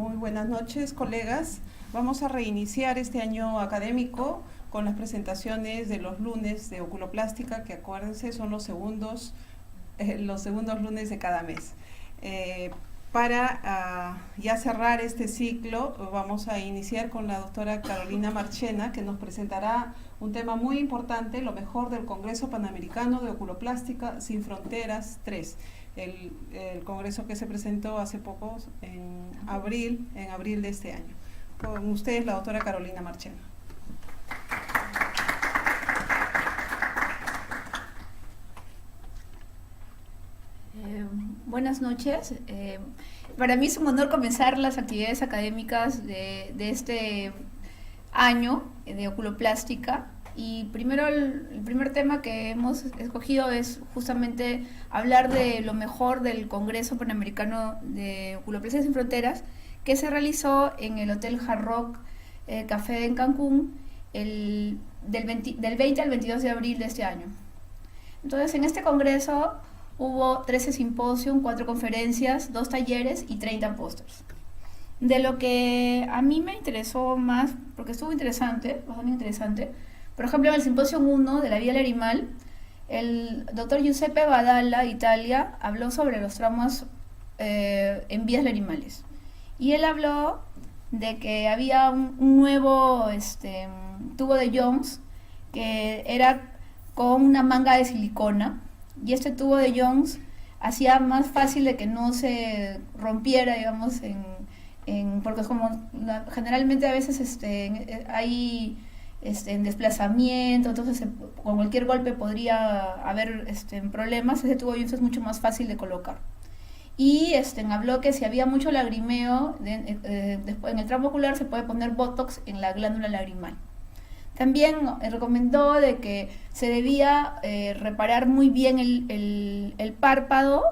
Muy buenas noches, colegas. Vamos a reiniciar este año académico con las presentaciones de los lunes de oculoplástica, que acuérdense son los segundos lunes de cada mes. Para ya cerrar este ciclo, vamos a iniciar con la doctora Carolina Marchena, que nos presentará un tema muy importante, lo mejor del Congreso Panamericano de Oculoplástica Sin Fronteras 3. El congreso que se presentó hace poco, en abril de este año. Con ustedes, la doctora Carolina Marchena. Buenas noches. Para mí es un honor comenzar las actividades académicas de este año de oculoplástica. Y primero el primer tema que hemos escogido es justamente hablar de lo mejor del Congreso Panamericano de Oculoplástica Sin Fronteras, que se realizó en el Hotel Hard Rock Café en Cancún del 20 al 22 de abril de este año. Entonces, en este congreso hubo 13 simposios, 4 conferencias, 2 talleres y 30 pósters. De lo que a mí me interesó más, porque estuvo interesante, bastante interesante, por ejemplo, en el simposio 1 de la vía larimal, el doctor Giuseppe Badalla, Italia, habló sobre los traumas en vías larimales. Y él habló de que había un nuevo tubo de Jones que era con una manga de silicona, y este tubo de Jones hacía más fácil de que no se rompiera, digamos, porque es como generalmente a veces hay en desplazamiento, entonces con cualquier golpe podría haber problemas. Ese tubo de Jones es mucho más fácil de colocar. Y habló que si había mucho lagrimeo después en el tramo ocular, se puede poner botox en la glándula lagrimal. También recomendó de que se debía reparar muy bien el párpado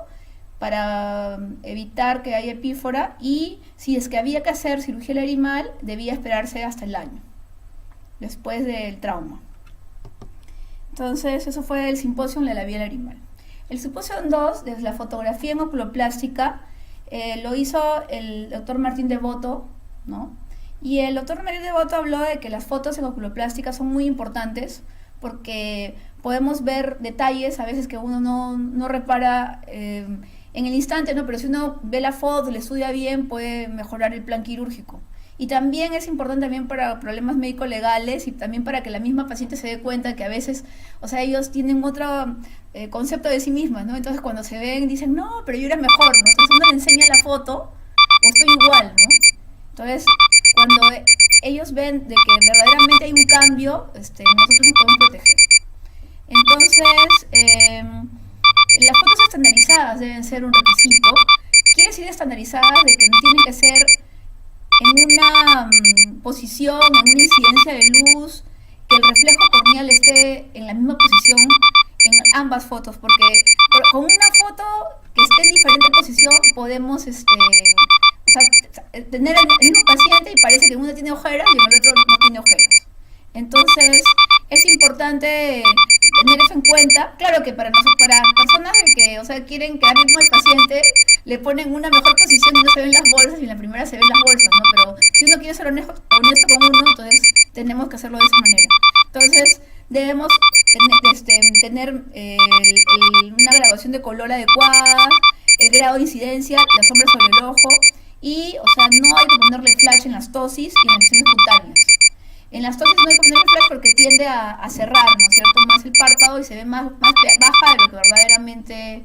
para evitar que haya epífora, y si es que había que hacer cirugía lagrimal, debía esperarse hasta el año después del trauma. Entonces, eso fue el simposio de la vía larimal. El simposio 2, de la fotografía en oculoplástica, lo hizo el doctor Martín Devoto, ¿no? Y el doctor Martín Devoto habló de que las fotos en oculoplástica son muy importantes porque podemos ver detalles a veces que uno no repara en el instante, ¿no? Pero si uno ve la foto, le estudia bien, puede mejorar el plan quirúrgico. Y también es importante también para problemas médico-legales, y también para que la misma paciente se dé cuenta que a veces, o sea, ellos tienen otro concepto de sí mismas, ¿no? Entonces cuando se ven dicen, no, pero yo era mejor, ¿no? Entonces uno le enseña la foto, o estoy igual, ¿no? Entonces, cuando ellos ven de que verdaderamente hay un cambio, nosotros nos podemos proteger. Entonces, las fotos estandarizadas deben ser un requisito. Quiere decir estandarizadas de que no tienen que ser en una posición, en una incidencia de luz, que el reflejo corneal esté en la misma posición en ambas fotos, porque con una foto que esté en diferente posición podemos tener el mismo paciente y parece que uno tiene ojeras y el otro no tiene ojeras. Entonces es importante tener eso en cuenta. Claro que para personas que quieren quedar bien con el paciente, le ponen una mejor posición y no se ven las bolsas, y en la primera se ven las bolsas, ¿no? Pero si uno quiere ser honesto con uno, entonces tenemos que hacerlo de esa manera. Entonces debemos tener una graduación de color adecuada, el grado de incidencia, la sombra sobre el ojo, y no hay que ponerle flash en las tosis y en las lesiones cutáneas. En las tosis no hay que ponerle flash porque tiende a cerrar, ¿no es cierto?, más el párpado y se ve más baja de lo que verdaderamente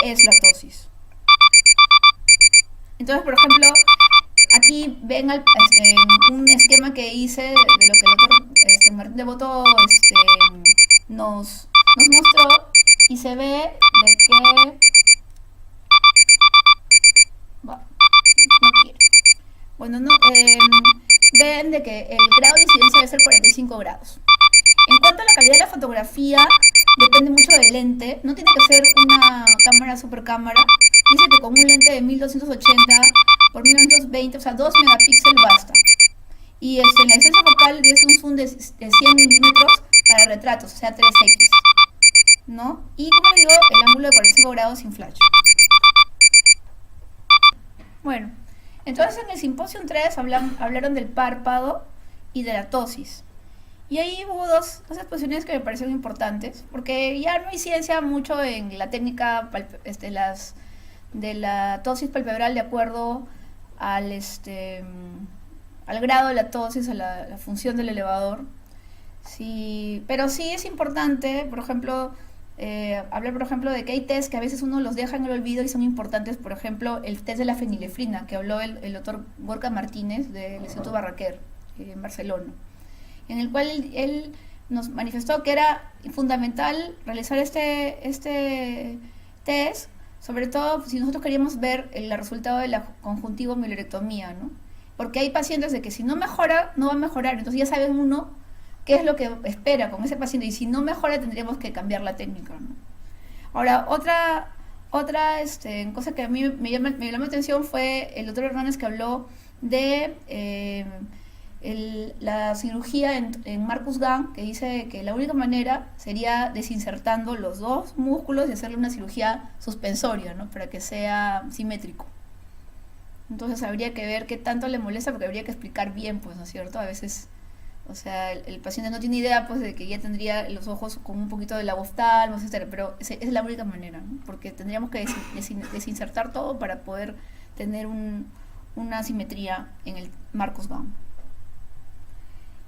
es la tosis. Entonces, por ejemplo, aquí ven un esquema que hice de lo que el doctor Martín Devoto nos mostró, y se ve de que ven de que el grado de incidencia debe ser 45 grados. En cuanto a la calidad de la fotografía, depende mucho del lente. No tiene que ser una cámara super cámara. Dice que con un lente de 1280 por 1920, 2 megapíxeles basta. Y la distancia focal es un zoom de 100 milímetros para retratos, 3x, ¿no? Y como digo, el ángulo de 45 grados sin flash. Bueno, Entonces en el Simposium 3 hablaron del párpado y de la tosis. Y ahí hubo dos exposiciones que me parecieron importantes, porque ya no hay ciencia mucho en la técnica de la tosis palpebral de acuerdo al grado de la tosis, a la función del elevador. Sí, pero sí es importante, por ejemplo, hablar por ejemplo de que hay test que a veces uno los deja en el olvido y son importantes, por ejemplo, el test de la fenilefrina, que habló el doctor Gorka Martínez del Instituto Barraquer en Barcelona, en el cual él nos manifestó que era fundamental realizar este test, sobre todo si nosotros queríamos ver el resultado de la conjuntivo-mielorectomía, ¿no? Porque hay pacientes de que si no mejora, no va a mejorar, entonces ya saben uno qué es lo que espera con ese paciente, y si no mejora tendríamos que cambiar la técnica, ¿no? Ahora, otra cosa que a mí me llamó la atención fue el doctor Hernández, que habló de la cirugía en Marcus Gang, que dice que la única manera sería desinsertando los dos músculos y hacerle una cirugía suspensoria, ¿no? Para que sea simétrico. Entonces habría que ver qué tanto le molesta, porque habría que explicar bien, pues, ¿no es cierto? A veces, o sea, el paciente no tiene idea, pues, de que ya tendría los ojos con un poquito de laboftalmos, etcétera, pero es la única manera, ¿no? Porque tendríamos que desinsertar todo para poder tener una simetría en el Marcus Gang.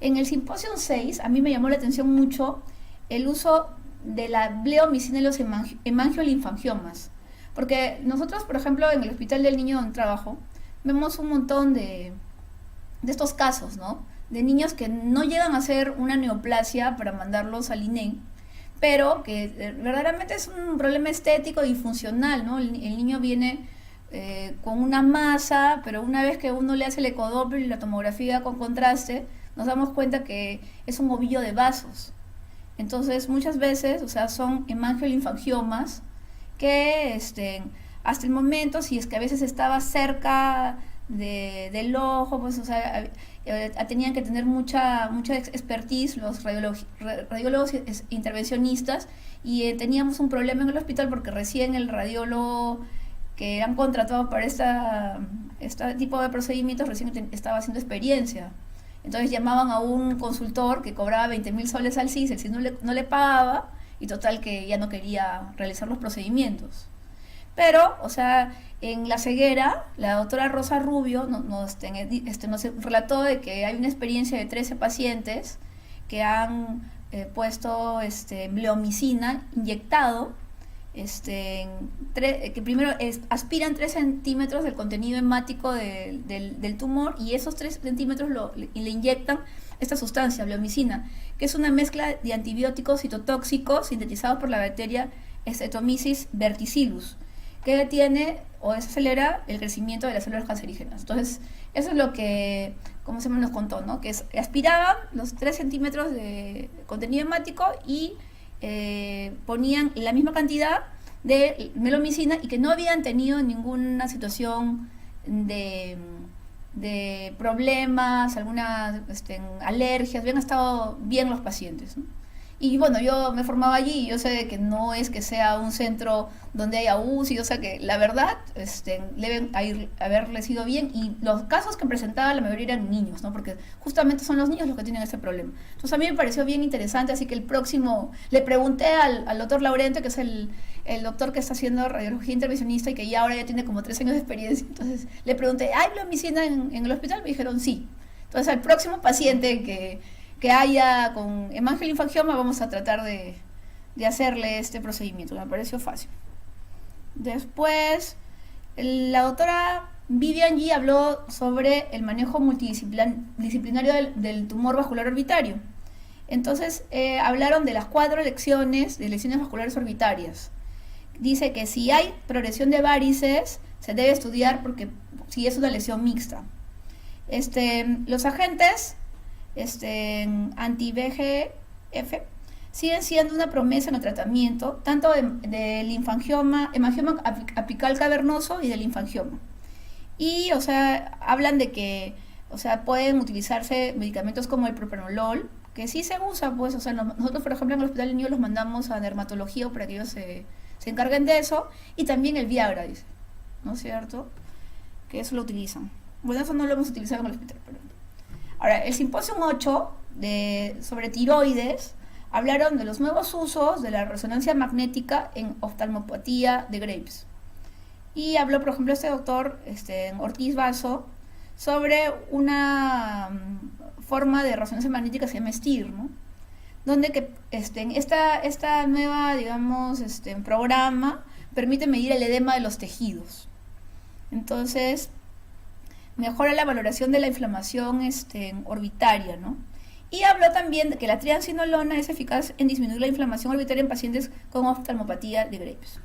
En el Simposium 6, a mí me llamó la atención mucho el uso de la bleomicina en los hemangiolinfangiomas. Porque nosotros, por ejemplo, en el Hospital del Niño donde trabajo, vemos un montón de estos casos, ¿no? De niños que no llegan a hacer una neoplasia para mandarlos al INEM, pero que verdaderamente es un problema estético y funcional, ¿no? El niño viene con una masa, pero una vez que uno le hace el ecodoppler y la tomografía con contraste, nos damos cuenta que es un ovillo de vasos. Entonces, muchas veces, o sea, son hemangiolinfangiomas que hasta el momento, si es que a veces estaba cerca del ojo, pues, o sea, tenían que tener mucha expertise los radiólogos intervencionistas, y teníamos un problema en el hospital porque recién el radiólogo que eran contratados para este tipo de procedimientos recién estaba haciendo experiencia. Entonces llamaban a un consultor que cobraba 20.000 soles al CIS, el CIS no le pagaba, y total que ya no quería realizar los procedimientos. Pero, o sea, en la ceguera, la doctora Rosa Rubio nos relató de que hay una experiencia de 13 pacientes que han puesto bleomicina inyectado, que primero aspiran 3 centímetros del contenido hemático del tumor, y esos 3 centímetros le inyectan esta sustancia, bleomicina, que es una mezcla de antibióticos citotóxicos sintetizados por la bacteria Streptomyces verticillus, que detiene o desacelera el crecimiento de las células cancerígenas. Entonces, eso es lo que, como se nos contó, ¿no? Que aspiraban los 3 centímetros de contenido hemático y ponían la misma cantidad de bleomicina, y que no habían tenido ninguna situación de problemas, algunas alergias, habían estado bien los pacientes, ¿no? Y bueno, yo me formaba allí y yo sé que no es que sea un centro donde haya UCI, o sea que la verdad deben haberle sido bien, y los casos que presentaba la mayoría eran niños, ¿no? Porque justamente son los niños los que tienen ese problema. Entonces a mí me pareció bien interesante, así que el próximo, le pregunté al doctor Laurente, que es el doctor que está haciendo radiología intervencionista y que ya ahora ya tiene como 3 años de experiencia, entonces le pregunté, ¿hay bleomicina en el hospital? Me dijeron sí. Entonces al próximo paciente que haya con hemangiolinfangioma vamos a tratar de hacerle este procedimiento. Me pareció fácil. Después, la doctora Vivian G. habló sobre el manejo multidisciplinario del tumor vascular orbitario. Entonces, hablaron de las 4 lesiones vasculares orbitarias. Dice que si hay progresión de varices, se debe estudiar porque si es una lesión mixta. Los agentes anti-VEGF siguen siendo una promesa en el tratamiento tanto del hemangioma apical cavernoso y del linfangioma. Y, o sea, hablan de que, o sea, pueden utilizarse medicamentos como el propranolol, que sí se usa, pues, o sea, nosotros, por ejemplo, en el Hospital del Niño los mandamos a dermatología para que ellos se encarguen de eso, y también el Viagra, dice, ¿no es cierto? Que eso lo utilizan. Bueno, eso no lo hemos utilizado en el hospital. Pero... Ahora, el simposio 8 sobre tiroides hablaron de los nuevos usos de la resonancia magnética en oftalmopatía de Graves. Y habló, por ejemplo, este doctor Ortiz Basso sobre una forma de resonancia magnética que se llama STIR, ¿no? Donde que esta nueva, digamos, programa permite medir el edema de los tejidos. Entonces, mejora la valoración de la inflamación orbitaria, ¿no? Y habló también de que la triamcinolona es eficaz en disminuir la inflamación orbitaria en pacientes con oftalmopatía de Graves.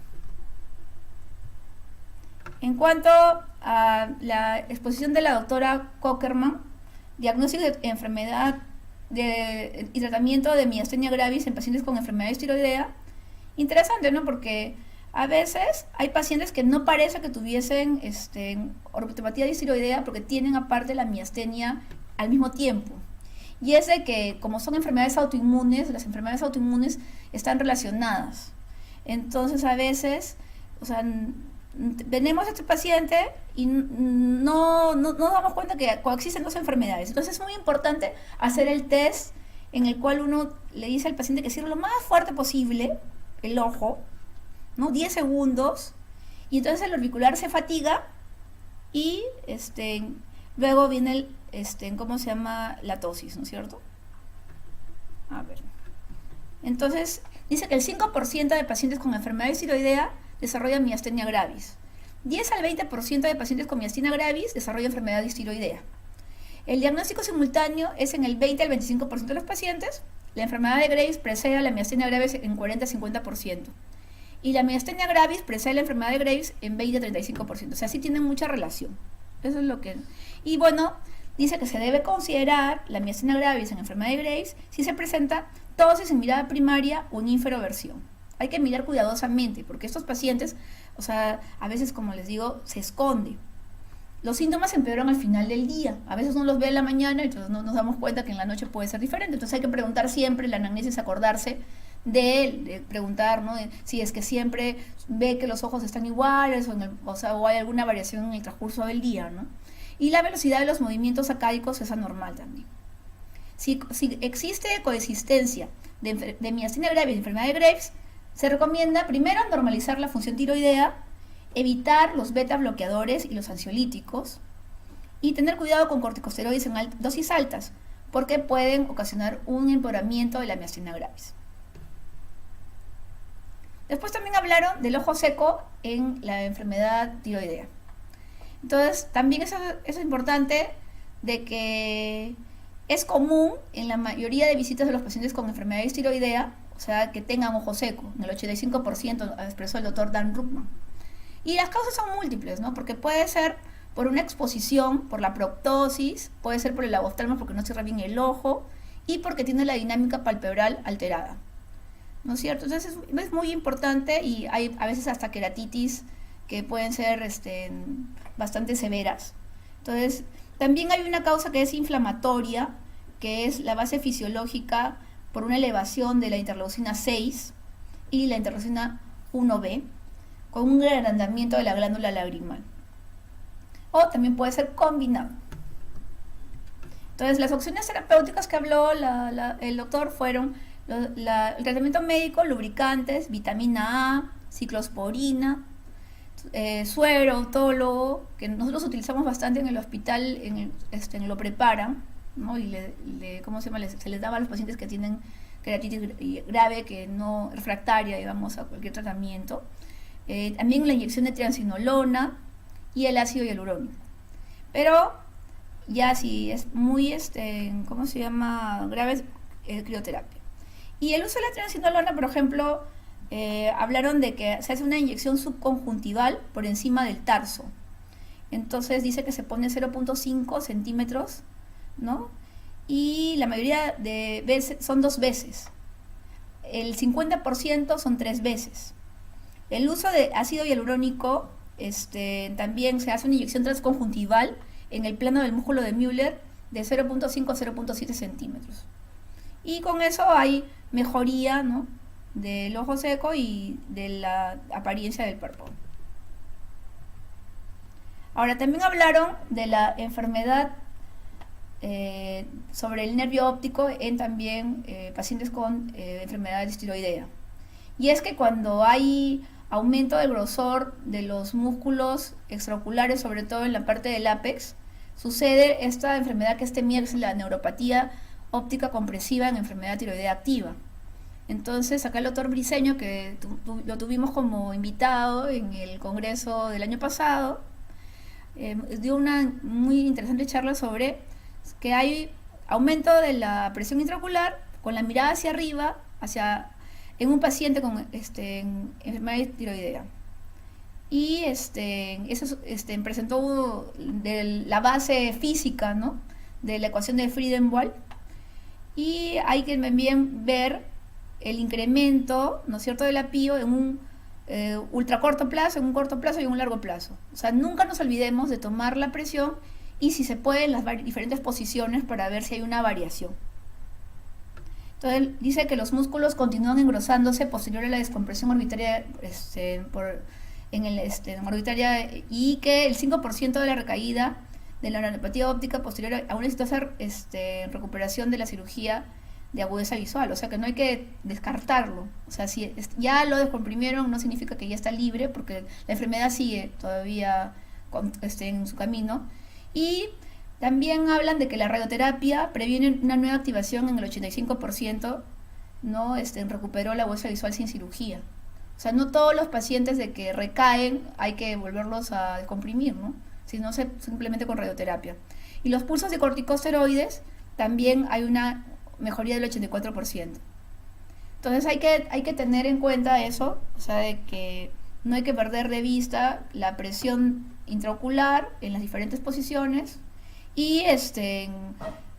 En cuanto a la exposición de la doctora Cockerman, diagnóstico de enfermedad y tratamiento de miastenia gravis en pacientes con enfermedad tiroidea, interesante, ¿no? Porque a veces hay pacientes que no parece que tuviesen orbitopatía tiroidea porque tienen aparte la miastenia al mismo tiempo. Y es de que, como son enfermedades autoinmunes, las enfermedades autoinmunes están relacionadas. Entonces, a veces, o sea, venimos a este paciente y no nos damos cuenta que coexisten dos enfermedades. Entonces, es muy importante hacer el test en el cual uno le dice al paciente que cierre lo más fuerte posible el ojo, ¿no? 10 segundos, y entonces el orbicular se fatiga y luego viene el ¿cómo se llama? La tosis, ¿no es cierto? A ver. Entonces, dice que el 5% de pacientes con enfermedad tiroidea desarrollan miastenia gravis. 10 al 20% de pacientes con miastenia gravis desarrollan enfermedad tiroidea. El diagnóstico simultáneo es en el 20 al 25% de los pacientes. La enfermedad de Graves precede a la miastenia gravis en 40-50%. Y la miastenia gravis precede a la enfermedad de Graves en 20-35%. O sea, sí tienen mucha relación. Eso es lo que... Y bueno, dice que se debe considerar la miastenia gravis en enfermedad de Graves si se presenta tosis en mirada primaria o en inferoversión. Hay que mirar cuidadosamente, porque estos pacientes, o sea, a veces, como les digo, se esconde. Los síntomas empeoran al final del día. A veces uno los ve en la mañana, entonces no nos damos cuenta que en la noche puede ser diferente. Entonces hay que preguntar siempre, la anamnesis, acordarse de preguntar, ¿no? Si es que siempre ve que los ojos están iguales o hay alguna variación en el transcurso del día, ¿no? Y la velocidad de los movimientos sacádicos es anormal también. Si existe coexistencia de miastenia gravis y enfermedad de Graves, se recomienda primero normalizar la función tiroidea, evitar los beta bloqueadores y los ansiolíticos y tener cuidado con corticosteroides en dosis altas porque pueden ocasionar un empeoramiento de la miastenia gravis. Después también hablaron del ojo seco en la enfermedad tiroidea. Entonces, también eso es importante de que es común en la mayoría de visitas de los pacientes con enfermedad tiroidea, o sea, que tengan ojo seco. En el 85% expresó el doctor Dan Ruckman. Y las causas son múltiples, ¿no? Porque puede ser por una exposición, por la proptosis, puede ser por el lagoftalmo porque no cierra bien el ojo y porque tiene la dinámica palpebral alterada, ¿no es cierto? Entonces es muy importante y hay a veces hasta queratitis que pueden ser bastante severas. Entonces, también hay una causa que es inflamatoria, que es la base fisiológica por una elevación de la interleucina 6 y la interleucina 1b, con un agrandamiento de la glándula lagrimal. O también puede ser combinado. Entonces, las opciones terapéuticas que habló el doctor fueron el tratamiento médico, lubricantes, vitamina A, ciclosporina, suero, autólogo, que nosotros utilizamos bastante en el hospital, lo preparan, ¿no? Y ¿cómo se llama? Se les daba a los pacientes que tienen queratitis grave, que no refractaria, digamos, a cualquier tratamiento. También la inyección de triamcinolona y el ácido hialurónico. Pero ya si es muy, ¿cómo se llama? Grave, crioterapia. Y el uso de la triamcinolona, por ejemplo, hablaron de que se hace una inyección subconjuntival por encima del tarso. Entonces dice que se pone 0.5 centímetros, ¿no? Y la mayoría de veces son 2 veces. El 50% son 3 veces. El uso de ácido hialurónico, también se hace una inyección transconjuntival en el plano del músculo de Müller de 0.5 a 0.7 centímetros. Y con eso hay mejoría, ¿no?, del ojo seco y de la apariencia del párpado. Ahora, también hablaron de la enfermedad sobre el nervio óptico en también pacientes con enfermedad de tiroidea. Y es que cuando hay aumento del grosor de los músculos extraoculares, sobre todo en la parte del ápex, sucede esta enfermedad que es temida, que es la neuropatía óptica compresiva en enfermedad tiroidea activa. Entonces, acá el doctor Briceño, que lo tuvimos como invitado en el congreso del año pasado, dio una muy interesante charla sobre que hay aumento de la presión intraocular con la mirada hacia arriba, en un paciente con enfermedad tiroidea. Y eso presentó la base física, ¿no?, de la ecuación de Friedenwald. Y hay que también ver el incremento, ¿no es cierto?, de la PIO en un ultracorto plazo, en un corto plazo y en un largo plazo. O sea, nunca nos olvidemos de tomar la presión y, si se puede, en las diferentes posiciones para ver si hay una variación. Entonces, dice que los músculos continúan engrosándose posterior a la descompresión orbitaria orbitaria, y que el 5% de la recaída de la neuropatía óptica posterior a una exitosa recuperación de la cirugía de agudeza visual. O sea, que no hay que descartarlo. O sea, si ya lo descomprimieron, no significa que ya está libre, porque la enfermedad sigue todavía en su camino. Y también hablan de que la radioterapia previene una nueva activación en el 85%, ¿no? Recuperó la agudeza visual sin cirugía. O sea, no todos los pacientes de que recaen hay que volverlos a descomprimir, ¿no?, sino simplemente con radioterapia. Y los pulsos de corticosteroides también hay una mejoría del 84%. Entonces hay que tener en cuenta eso, o sea, de que no hay que perder de vista la presión intraocular en las diferentes posiciones y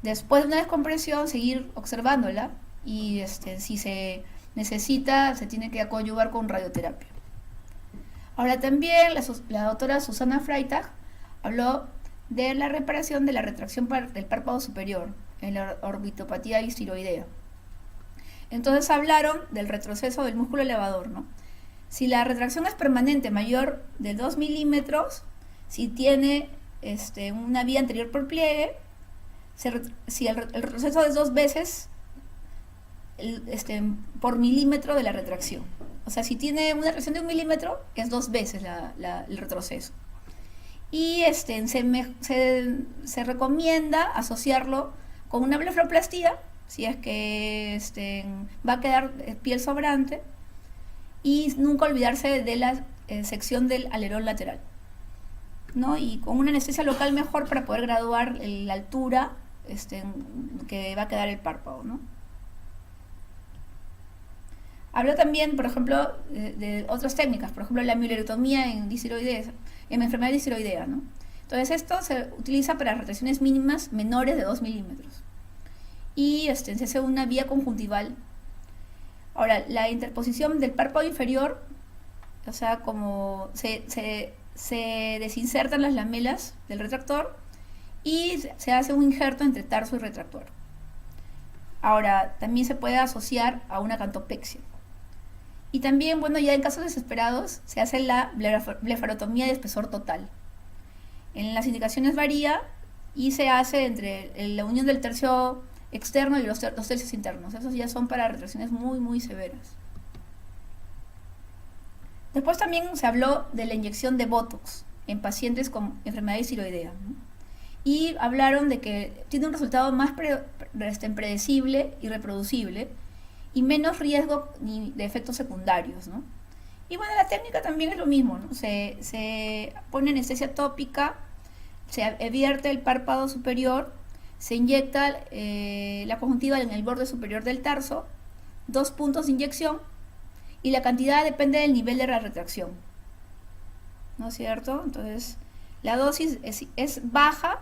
después de una descompresión seguir observándola y si se necesita, se tiene que coadyuvar con radioterapia. Ahora también la doctora Susana Freitag habló de la reparación de la retracción del párpado superior en la orbitopatía histiroidea. Entonces hablaron del retroceso del músculo elevador, ¿no? Si la retracción es permanente, mayor de 2 milímetros, si tiene una vía anterior por pliegue, si el retroceso es 2 veces por milímetro de la retracción. O sea, si tiene una retracción de 1 milímetro, es 2 veces el retroceso. Y se recomienda asociarlo con una blefaroplastia, si es que va a quedar piel sobrante, y nunca olvidarse de la sección del alerón lateral, ¿no? Y con una anestesia local mejor para poder graduar la altura que va a quedar el párpado, ¿no? Habló también, por ejemplo, de otras técnicas, por ejemplo, la mielerectomía en enfermedad distiroidea, ¿no? Entonces, esto se utiliza para retracciones mínimas menores de 2 milímetros. Y se hace una vía conjuntival. Ahora, la interposición del párpado inferior, o sea, como se desinsertan las lamelas del retractor y se hace un injerto entre tarso y retractor. Ahora, también se puede asociar a una cantopexia. Y también, bueno, ya en casos desesperados, se hace la blefarotomía de espesor total. En las indicaciones varía y se hace entre la unión del tercio externo y los tercios internos. Esos ya son para retracciones muy, muy severas. Después también se habló de la inyección de Botox en pacientes con enfermedad tiroidea, ¿no? Y hablaron de que tiene un resultado más predecible y reproducible y menos riesgo de efectos secundarios, ¿no? Y bueno, la técnica también es lo mismo, ¿no? Se pone anestesia tópica, se advierte el párpado superior, se inyecta la conjuntiva en el borde superior del tarso, 2 puntos de inyección, y la cantidad depende del nivel de la retracción, ¿no es cierto? Entonces, la dosis es baja,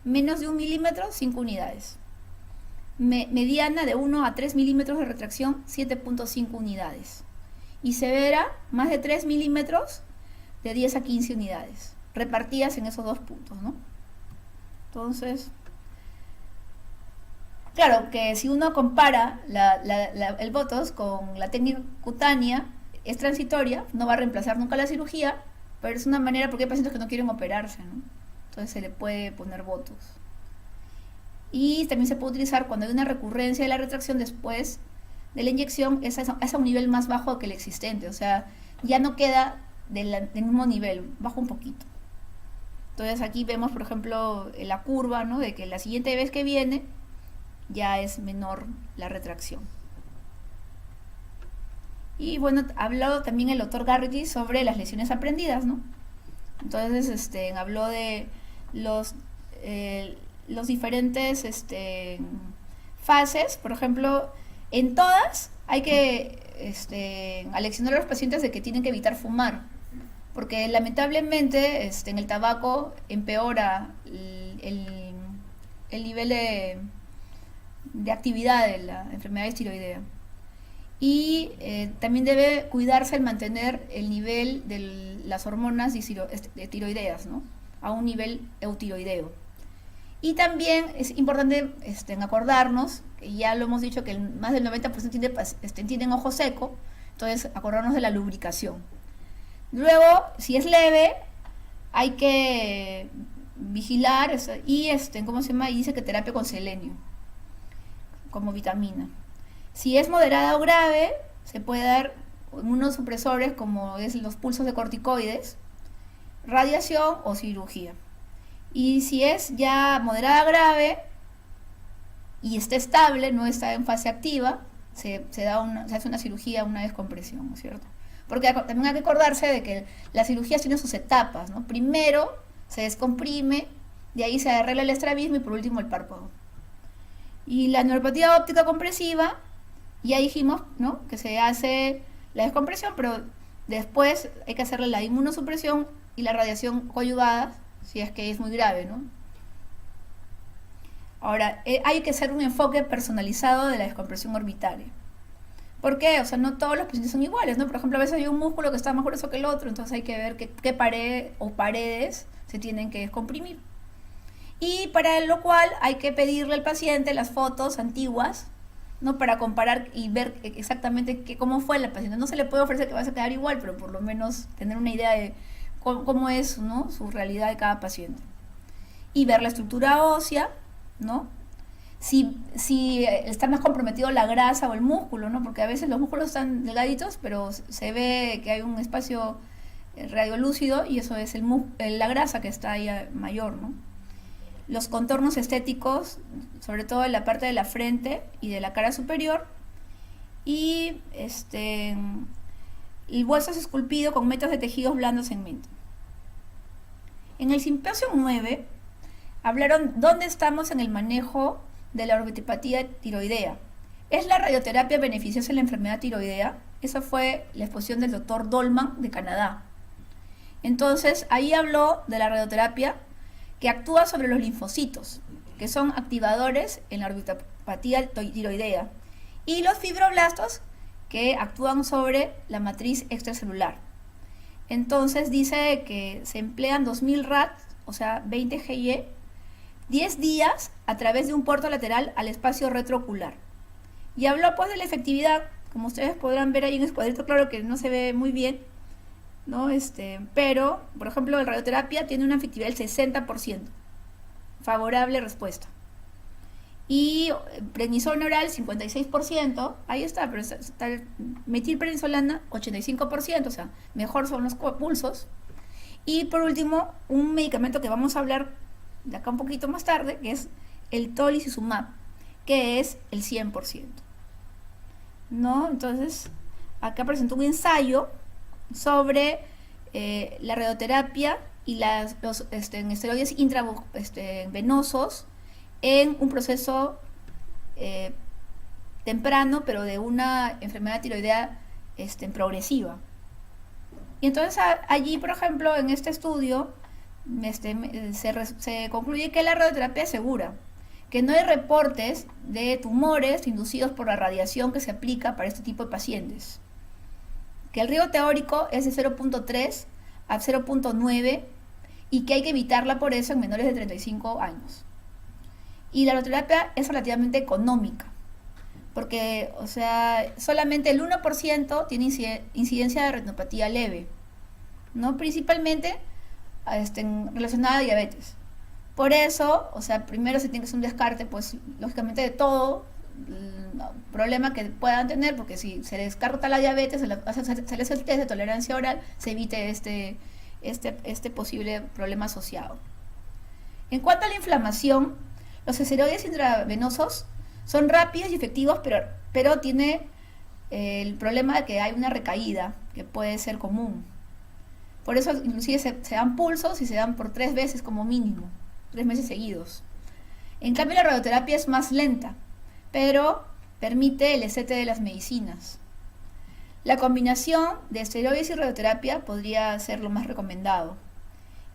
menos de 1 milímetro, 5 unidades. Mediana, de 1 a 3 milímetros de retracción, 7.5 unidades. Y severa, más de 3 milímetros, de 10 a 15 unidades, repartidas en esos 2 puntos, ¿no? Entonces, claro que si uno compara el Botox con la técnica cutánea, es transitoria, no va a reemplazar nunca la cirugía, pero es una manera porque hay pacientes que no quieren operarse, ¿no? Entonces se le puede poner Botox. Y también se puede utilizar cuando hay una recurrencia de la retracción después de la inyección, es a un nivel más bajo que el existente, o sea, ya no queda del mismo nivel, baja un poquito. Entonces aquí vemos, por ejemplo, la curva, ¿no? De que la siguiente vez que viene ya es menor la retracción. Y bueno, habló también el doctor Garrity sobre las lesiones aprendidas, ¿no? Entonces habló de los diferentes fases. Por ejemplo, en todas hay que aleccionar a los pacientes de que tienen que evitar fumar, porque lamentablemente en el tabaco empeora el nivel de actividad de la enfermedad tiroidea. Y también debe cuidarse el mantener el nivel de las hormonas tiroideas, ¿no? A un nivel eutiroideo. Y también es importante acordarnos, que ya lo hemos dicho, que más del 90% tienen ojo seco, entonces acordarnos de la lubricación. Luego, si es leve, hay que vigilar y ¿cómo se llama? Y dice que terapia con selenio como vitamina. Si es moderada o grave, se puede dar unos supresores como es los pulsos de corticoides, radiación o cirugía. Y si es ya moderada o grave y está estable, no está en fase activa, se hace una cirugía, una descompresión, ¿no es cierto? Porque también hay que acordarse de que la cirugía tiene sus etapas, ¿no? Primero se descomprime, de ahí se arregla el estrabismo y por último el párpado. Y la neuropatía óptica compresiva, ya dijimos, ¿no? Que se hace la descompresión, pero después hay que hacerle la inmunosupresión y la radiación coadyuvada, si es que es muy grave, ¿no? Ahora, hay que hacer un enfoque personalizado de la descompresión orbitaria. ¿Por qué? O sea, no todos los pacientes son iguales, ¿no? Por ejemplo, a veces hay un músculo que está más grueso que el otro, entonces hay que ver qué pared o paredes se tienen que descomprimir. Y para lo cual hay que pedirle al paciente las fotos antiguas, ¿no? Para comparar y ver exactamente cómo fue la paciente. No se le puede ofrecer que vas a quedar igual, pero por lo menos tener una idea de cómo es, ¿no? Su realidad de cada paciente. Y ver la estructura ósea, ¿no? Si está más comprometido la grasa o el músculo, ¿no? Porque a veces los músculos están delgaditos, pero se ve que hay un espacio radiolúcido y eso es la grasa que está ahí mayor, ¿no? Los contornos estéticos, sobre todo en la parte de la frente y de la cara superior, y el hueso es esculpido con metas de tejidos blandos en mente. En el simposio 9 hablaron dónde estamos en el manejo de la orbitopatía tiroidea. ¿Es la radioterapia beneficiosa en la enfermedad tiroidea? Esa fue la exposición del doctor Dolman de Canadá. Entonces, ahí habló de la radioterapia que actúa sobre los linfocitos, que son activadores en la orbitopatía tiroidea, y los fibroblastos, que actúan sobre la matriz extracelular. Entonces dice que se emplean 2000 RAT, o sea, 20 GY, 10 días a través de un puerto lateral al espacio retroocular. Y habló pues de la efectividad, como ustedes podrán ver ahí en el cuadrito, claro que no se ve muy bien, ¿no? Pero, por ejemplo, la radioterapia tiene una efectividad del 60%, favorable respuesta. Y prednisona oral 56%, ahí está, pero está metilprednisolona 85%, o sea, mejor son los pulsos. Y por último, un medicamento que vamos a hablar de acá un poquito más tarde, que es el tocilizumab, que es el 100%, ¿no? Entonces, acá presentó un ensayo sobre la radioterapia y los esteroides intravenosos en un proceso temprano, pero de una enfermedad tiroidea progresiva. Y entonces allí, por ejemplo, en este estudio se concluye que la radioterapia es segura, que no hay reportes de tumores inducidos por la radiación que se aplica para este tipo de pacientes, que el riesgo teórico es de 0.3 a 0.9 y que hay que evitarla por eso en menores de 35 años. Y la radioterapia es relativamente económica, porque, o sea, solamente el 1% tiene incidencia de retinopatía leve, ¿no? Principalmente relacionada a diabetes. Por eso, o sea, primero se tiene que hacer un descarte, pues, lógicamente de todo problema que puedan tener, porque si se descarta la diabetes, se le hace el test de tolerancia oral, se evite este posible problema asociado. En cuanto a la inflamación, los esteroides intravenosos son rápidos y efectivos, pero tiene el problema de que hay una recaída, que puede ser común. Por eso inclusive se dan pulsos y se dan por 3 veces como mínimo, 3 meses seguidos. En cambio la radioterapia es más lenta, pero permite el ECT de las medicinas. La combinación de esteroides y radioterapia podría ser lo más recomendado.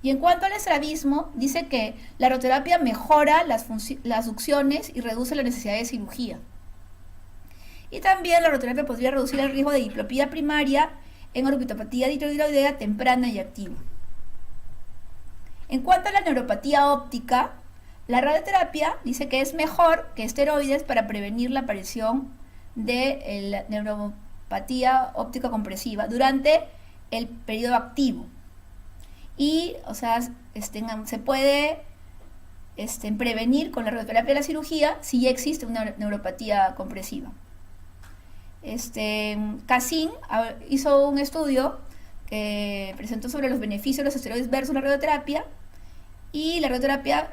Y en cuanto al estrabismo, dice que la radioterapia mejora las succiones y reduce la necesidad de cirugía. Y también la radioterapia podría reducir el riesgo de diplopía primaria en orbitopatía tiroidea temprana y activa. En cuanto a la neuropatía óptica, la radioterapia dice que es mejor que esteroides para prevenir la aparición de la neuropatía óptica compresiva durante el periodo activo. Y, o sea, se puede prevenir con la radioterapia de la cirugía si ya existe una neuropatía compresiva. Cassin hizo un estudio que presentó sobre los beneficios de los esteroides versus la radioterapia, y la radioterapia,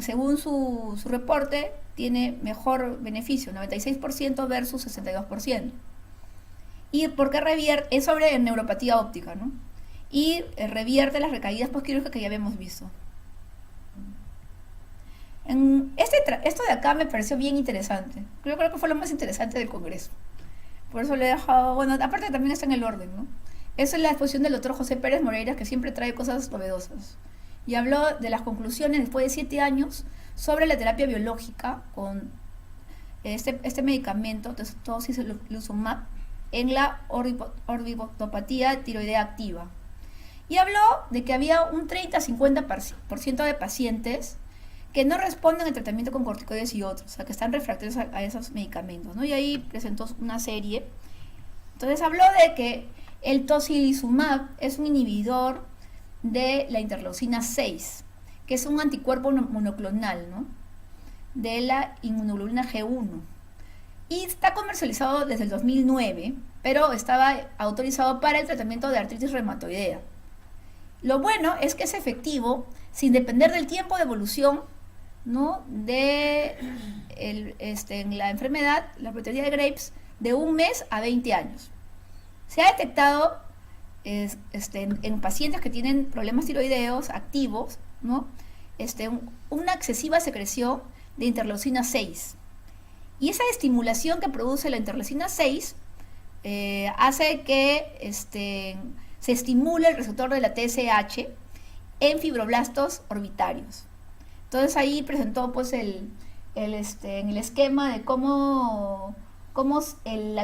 según su reporte, tiene mejor beneficio, 96% versus 62%. ¿Y por qué revierte? Es sobre neuropatía óptica, ¿no? Y revierte las recaídas postquirúrgicas que ya habíamos visto. Esto de acá me pareció bien interesante. Creo que fue lo más interesante del Congreso. Por eso le he dejado, bueno, aparte también está en el orden, ¿no? Esa es la exposición del doctor José Pérez Moreira, que siempre trae cosas novedosas. Y habló de las conclusiones después de 7 años sobre la terapia biológica con este medicamento, tocilizumab, en la orbitopatía tiroidea activa. Y habló de que había un 30-50% de pacientes que no responden al tratamiento con corticoides y otros, o sea, que están refractarios a esos medicamentos, ¿no? Y ahí presentó una serie. Entonces habló de que el tocilizumab es un inhibidor de la interleucina 6, que es un anticuerpo monoclonal, ¿no?, de la inmunoglobulina G1. Y está comercializado desde el 2009, pero estaba autorizado para el tratamiento de artritis reumatoidea. Lo bueno es que es efectivo sin depender del tiempo de evolución, ¿no?, de en la enfermedad, la proteína de Graves, de 1 mes a 20 años. Se ha detectado en pacientes que tienen problemas tiroideos activos, ¿no?, una excesiva secreción de interleucina 6. Y esa estimulación que produce la interleucina 6 hace que se estimule el receptor de la TSH en fibroblastos orbitarios. Entonces ahí presentó pues en el esquema de cómo el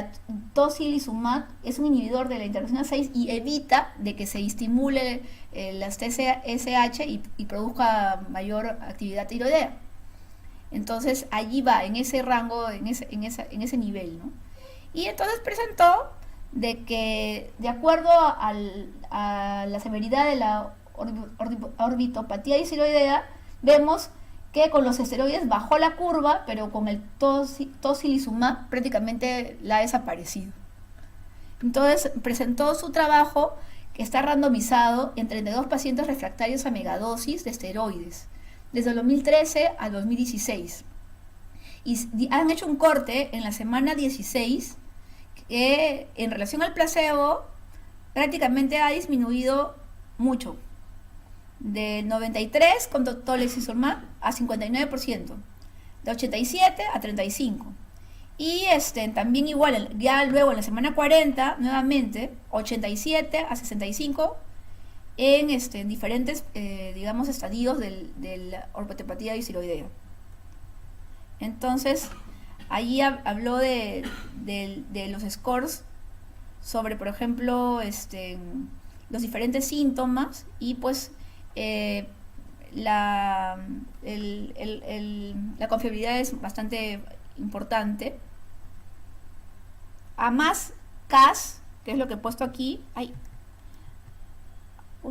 tocilizumab es un inhibidor de la interleucina 6 y evita de que se estimule las TSH y produzca mayor actividad tiroidea. Entonces allí va, en ese rango, en ese nivel, ¿no? Y entonces presentó de que, de acuerdo a la severidad de la orbitopatía tiroidea, vemos que con los esteroides bajó la curva, pero con el tocilizumab prácticamente la ha desaparecido. Entonces presentó su trabajo, que está randomizado en 32 pacientes refractarios a megadosis de esteroides, desde el 2013 al 2016. Y han hecho un corte en la semana 16, que en relación al placebo prácticamente ha disminuido mucho, del 93 con tocilizumab a 59%, de 87 a 35. Y también igual, ya luego en la semana 40, nuevamente, 87 a 65 en diferentes, digamos, estadios de la orbitopatía tiroidea. Entonces, allí habló de los scores sobre, por ejemplo, los diferentes síntomas, y pues la confiabilidad es bastante importante. A más CAS, que es lo que he puesto aquí,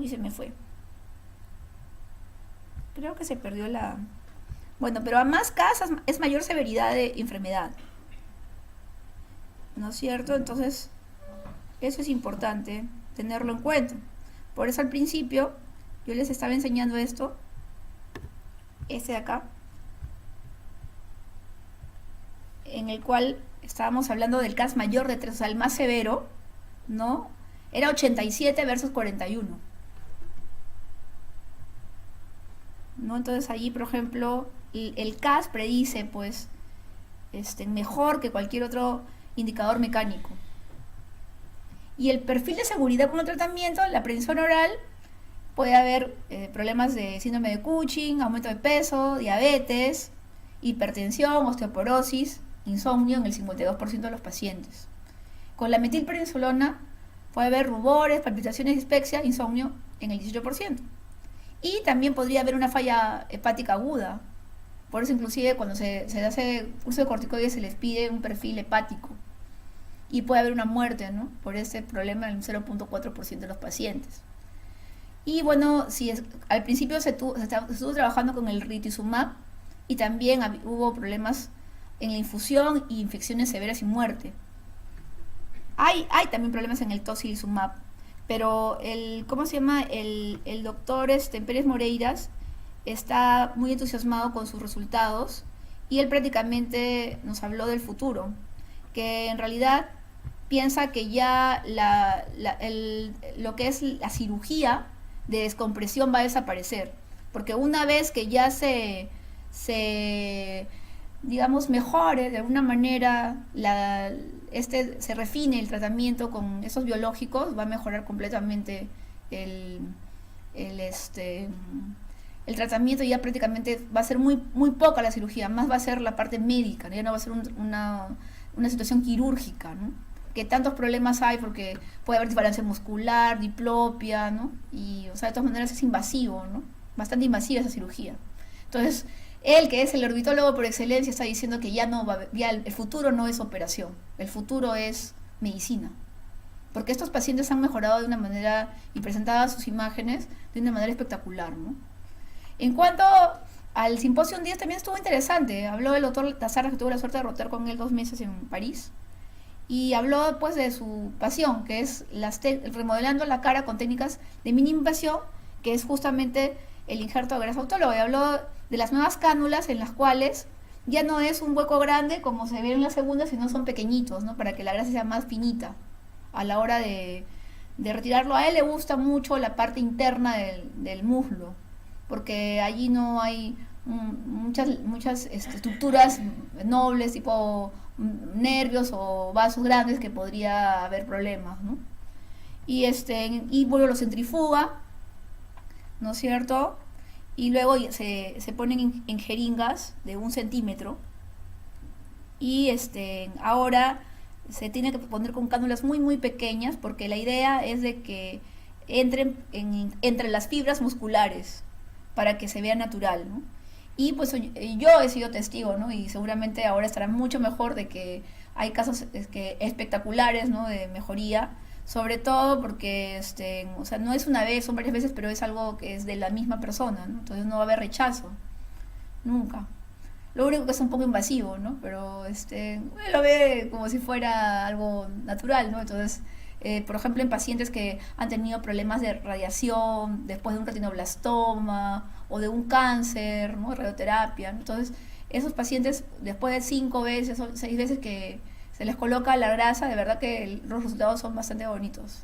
Uy, se me fue. Creo que se perdió la... Bueno, pero a más casas es mayor severidad de enfermedad. ¿No es cierto? Entonces, eso es importante tenerlo en cuenta. Por eso al principio yo les estaba enseñando esto, este de acá, en el cual estábamos hablando del CAS mayor de 3, o sea, el más severo, ¿no? Era 87 versus 41. ¿No? Entonces allí, por ejemplo, el CAS predice, pues, mejor que cualquier otro indicador mecánico. Y el perfil de seguridad con el tratamiento, la prevención oral, puede haber problemas de síndrome de Cushing, aumento de peso, diabetes, hipertensión, osteoporosis, insomnio en el 52% de los pacientes. Con la metilprednisolona puede haber rubores, palpitaciones, dispepsia, insomnio en el 18%. Y también podría haber una falla hepática aguda. Por eso inclusive cuando se hace uso de corticoides se les pide un perfil hepático. Y puede haber una muerte, ¿no? Por este problema en el 0.4% de los pacientes. Y bueno, al principio se estuvo trabajando con el rituximab y también hubo problemas en la infusión y infecciones severas y muerte. Hay también problemas en el tocilizumab, pero el doctor Pérez Moreiras está muy entusiasmado con sus resultados y él prácticamente nos habló del futuro, que en realidad piensa que ya lo que es la cirugía de descompresión va a desaparecer, porque una vez que ya se digamos, mejore de alguna manera, se refine el tratamiento con esos biológicos, va a mejorar completamente el tratamiento, y ya prácticamente va a ser muy, muy poca la cirugía, más va a ser la parte médica, ¿no? Ya no va a ser una situación quirúrgica, ¿no? Que tantos problemas hay porque puede haber disbalancia muscular, diplopia, ¿no? Y, o sea, de todas maneras es invasivo, ¿no? Bastante invasiva esa cirugía. Entonces, él, que es el orbitólogo por excelencia, está diciendo que ya no va, ya el futuro no es operación, el futuro es medicina. Porque estos pacientes han mejorado de una manera y presentaban sus imágenes de una manera espectacular, ¿no? En cuanto al simposio 10 también estuvo interesante. Habló el doctor Tazarra, que tuvo la suerte de rotar con él 2 meses en París. Y habló pues de su pasión, que es remodelando la cara con técnicas de mínima invasión, que es justamente el injerto de grasa autóloga. Y habló de las nuevas cánulas en las cuales ya no es un hueco grande como se ve en la segunda, sino son pequeñitos, ¿no? Para que la grasa sea más finita a la hora de retirarlo. A él le gusta mucho la parte interna del muslo, porque allí no hay muchas estructuras nobles, tipo nervios o vasos grandes, que podría haber problemas, ¿no? Y luego lo centrifuga, ¿no es cierto? Y luego se ponen en jeringas de 1 centímetro, y ahora se tiene que poner con cánulas muy muy pequeñas, porque la idea es de que entren entre las fibras musculares para que se vea natural, ¿no? Y pues yo he sido testigo, ¿no? Y seguramente ahora estará mucho mejor, de que hay casos espectaculares, ¿no? De mejoría, sobre todo porque, o sea, no es una vez, son varias veces, pero es algo que es de la misma persona, ¿no? Entonces no va a haber rechazo, nunca. Lo único que es un poco invasivo, ¿no? Pero lo ve como si fuera algo natural, ¿no? Entonces, por ejemplo, en pacientes que han tenido problemas de radiación después de un retinoblastoma o de un cáncer, ¿no? Radioterapia, ¿no? Entonces, esos pacientes, después de 5 veces o 6 veces que se les coloca la grasa, de verdad que los resultados son bastante bonitos.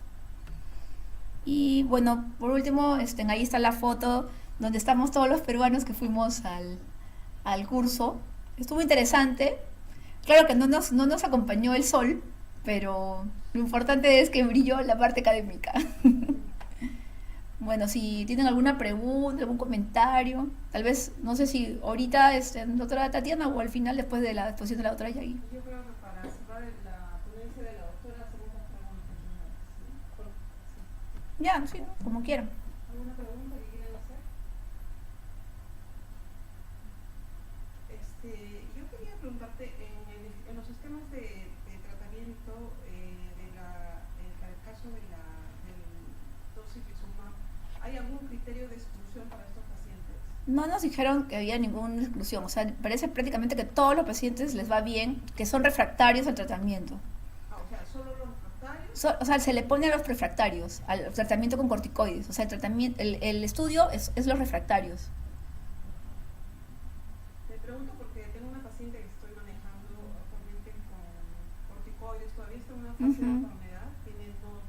Y bueno, por último, ahí está la foto donde estamos todos los peruanos que fuimos al curso. Estuvo interesante. Claro que no nos acompañó el sol, pero lo importante es que brilló la parte académica. Bueno, si tienen alguna pregunta, algún comentario, tal vez, no sé si ahorita, doctora Tatiana, o al final, después de la exposición de la doctora Yagui. Yo creo que para cerrar la ponencia de la doctora, hacemos las preguntas. ¿Sí? Ya, sí, como quieran. ¿Alguna pregunta que quieran hacer? Yo quería preguntarte, en los sistemas de tratamiento, en el caso del tocilizumab, algún criterio de exclusión para estos pacientes? No nos dijeron que había ninguna exclusión, o sea, parece prácticamente que todos los pacientes les va bien, que son refractarios al tratamiento. O sea, solo los refractarios. O sea, se le pone a los refractarios, al tratamiento con corticoides, o sea, el estudio es los refractarios. Te pregunto porque tengo una paciente que estoy manejando actualmente con corticoides, todavía está en una fase de enfermedad,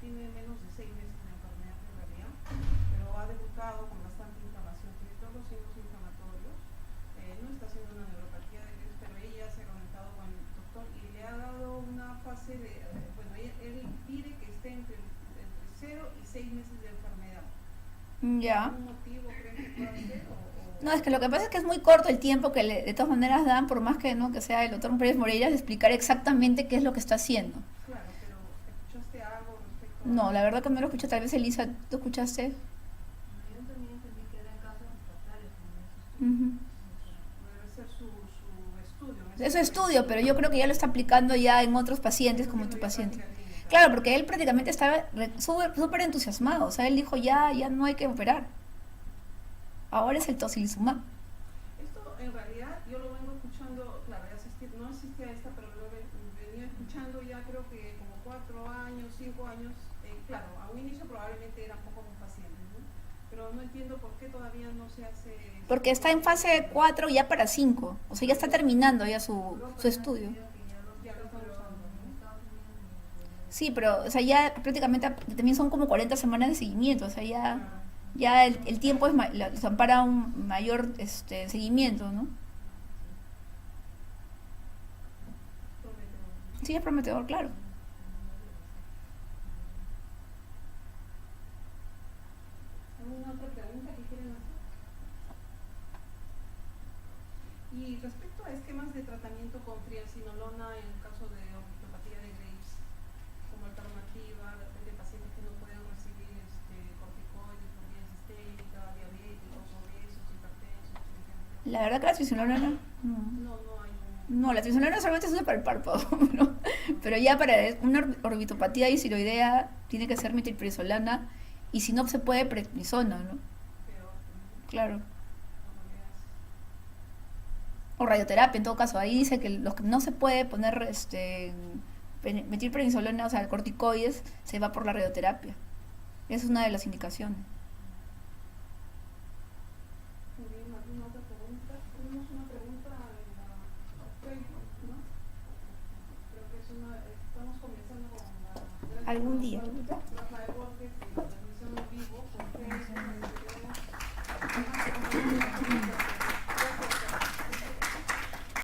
tiene menos de 6 meses de enfermedad en realidad, pero ha debutado con bastante inflamación, tiene todos los signos inflamatorios, no está haciendo una neuropatía de Graves, pero ella se ha conectado con el doctor y le ha dado una fase de, bueno, él pide que esté entre 0 y 6 meses de enfermedad. Ya. ¿Algún motivo crees que pueda ser No, es que lo que pasa es que es muy corto el tiempo que de todas maneras dan, por más que no que sea el doctor Pérez Moreira, de explicar exactamente qué es lo que está haciendo. Claro, pero ¿escuchaste algo respecto No, la verdad que no lo escuché, tal vez Elisa, ¿tú escuchaste? Yo también entendí que eran casos refractarios, Debe ser su estudio? Es su estudio, pero yo creo que ya lo está aplicando ya en otros pacientes como tu paciente. Claro, porque él prácticamente estaba súper entusiasmado, o sea, él dijo ya no hay que operar. Ahora es el tocilizumab. Esto en realidad yo lo vengo escuchando, claro, no asistí a esta, pero lo he venido escuchando ya creo que como 4 años, 5 años. Claro, a un inicio probablemente eran pocos los pacientes, ¿no? Pero no entiendo por qué todavía no se hace... Porque está en fase 4 ya para 5, o sea, ya está terminando ya su estudio. Ya lo están usando, ¿no? Sí, pero o sea, ya prácticamente también son como 40 semanas de seguimiento, o sea, ya el tiempo les ampara un mayor seguimiento, ¿no? Sí, es prometedor, claro. ¿Alguna otra pregunta que quieren hacer? Y respecto a esquemas de tratamiento con triacinolona en el caso de osteopatía de Graves, como alternativa, de repente pacientes que no pueden recibir corticoides por vía sistémica, diabéticos, obesos, hipertensos, por ejemplo. La verdad que la triacinolona no. No hay No, la triacinolona solamente se usa para el párpado, ¿no? Pero ya para una orbitopatía disciloidea tiene que ser metilprednisolona y si no se puede prednisona, ¿no? peor, Claro. ¿no? O radioterapia en todo caso. Ahí dice que los que no se puede poner metilprednisolona, o sea, corticoides, se va por la radioterapia. Es una de las indicaciones. Muy bien, ¿alguna otra pregunta? Tenemos una pregunta en la Facebook, ¿no? Creo que estamos comenzando con la... Algún día. Rafael Borges, la transmisión en vivo, porque es una